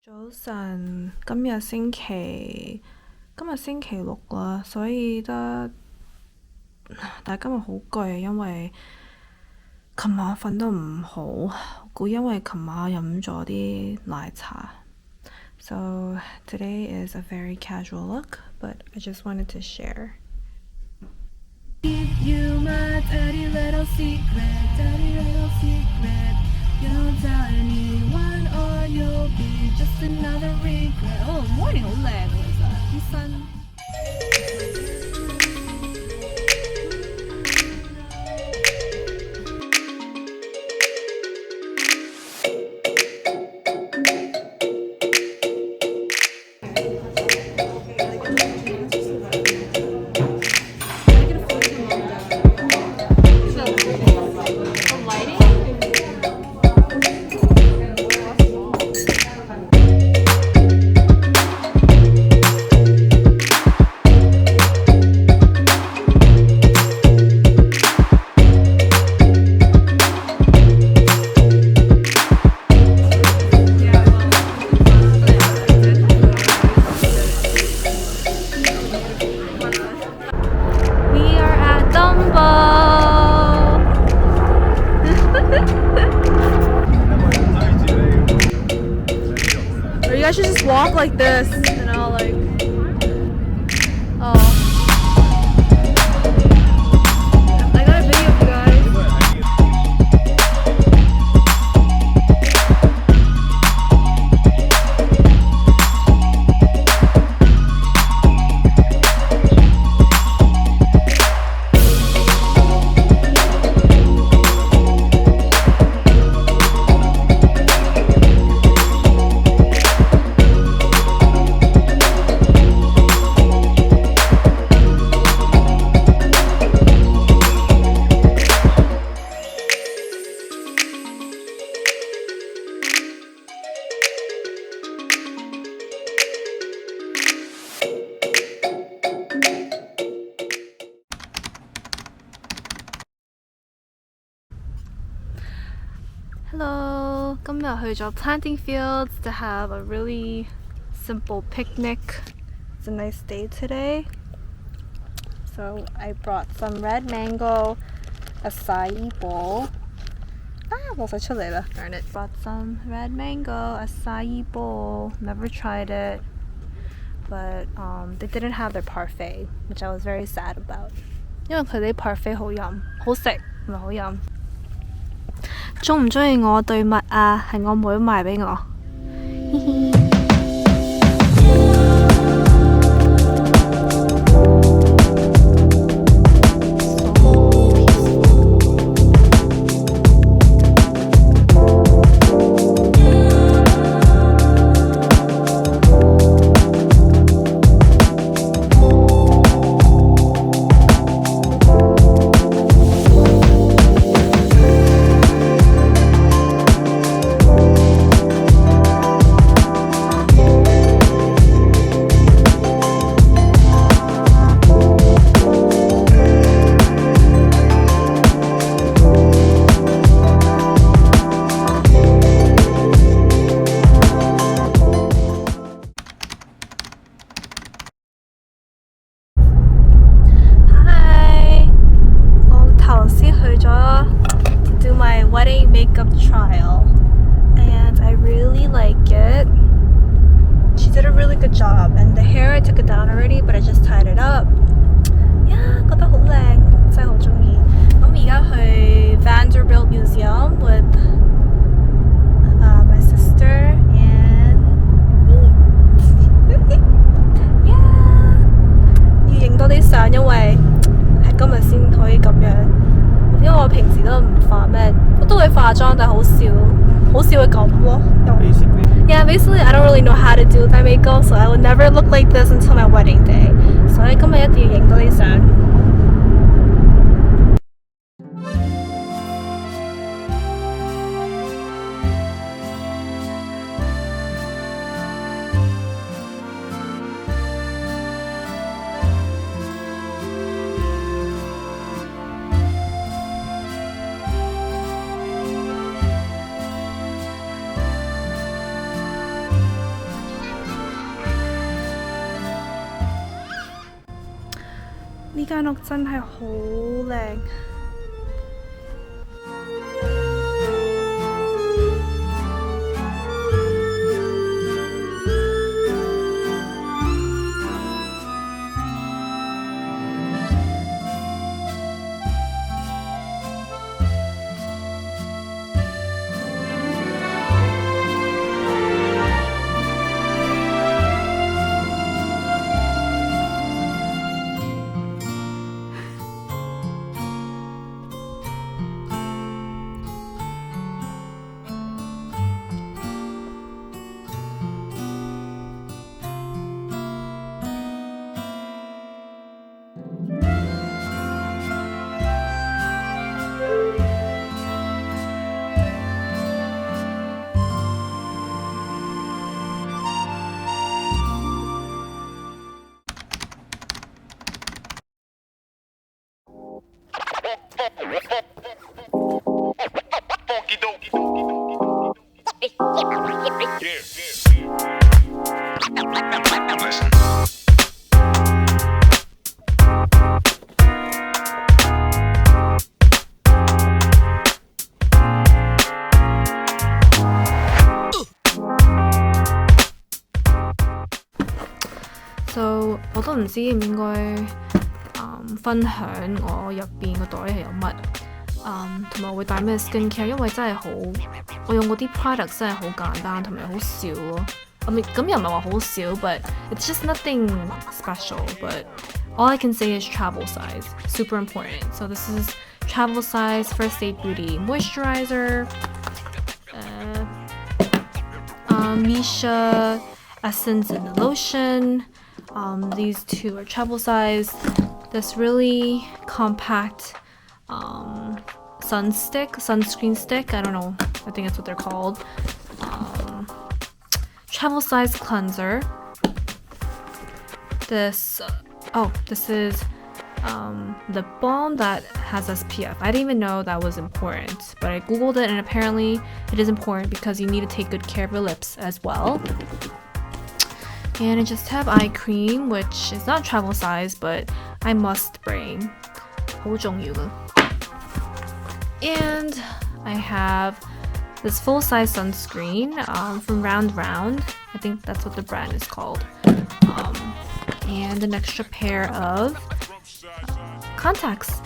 早晨，今日星期六啦，所以但係今日好攰，因為琴晚瞓得唔好，估因為琴晚飲咗啲奶茶。So today is a very casual look, but I just wanted to share. Give you my dirty little secret, dirty little secret. Don't tell anyone or you'll be just another regret. Oh, morning 好靚喎，其實啲新。I should just walk like this, you know, like, oh. I got a video of you guys. Hello, 今日去咗 planting fields to have a really simple picnic. It's a nice day today. So I brought some red mango acai bowl. 冇晒出嚟啦 darn it. Brought some red mango acai bowl. Never tried it. But they didn't have their parfait, which I was very sad about. 因為佢哋啲 parfait 好飲，好食，唔係好飲。鍾唔鍾意我對襪啊？係我妹買俾我。Wedding makeup trial and I really like it. She did a really good job and the hair I took it down already but I just tied it up. Yeah, 覺得好靚，真係好鍾意。咁而家去 Vanderbilt Museum with my sister and me. Yeah， 要影多啲相，因為係今日先可以咁樣。因為我平時都唔化咩，我都會化妝，但係好少會咁咯。Yeah, basically I don't really know how to do my makeup, so I will never look like this until my wedding day. 所以今日一定要影多啲相。間屋真係好靚。So 我都唔知應唔應該分享我入邊個袋係有乜，同埋會帶咩 skincare， 因為真係好，我用嗰啲 product 真係好簡單同埋好少咯。咁又唔係話好少 ，but it's just nothing special. But all I can say is travel size, super important. So this is travel size First Aid Beauty moisturizer, Misha essence and lotion. These two are travel size. This really compact sunscreen stick. I don't know. I think that's what they're called. Travel size cleanser. This is the balm that has SPF. I didn't even know that was important, but I googled it and apparently it is important because you need to take good care of your lips as well. And I just have eye cream, which is not travel size, but I must bring. 好重要嘅。And I have this full-size sunscreen from Round Round. I think that's what the brand is called. And an extra pair of contacts.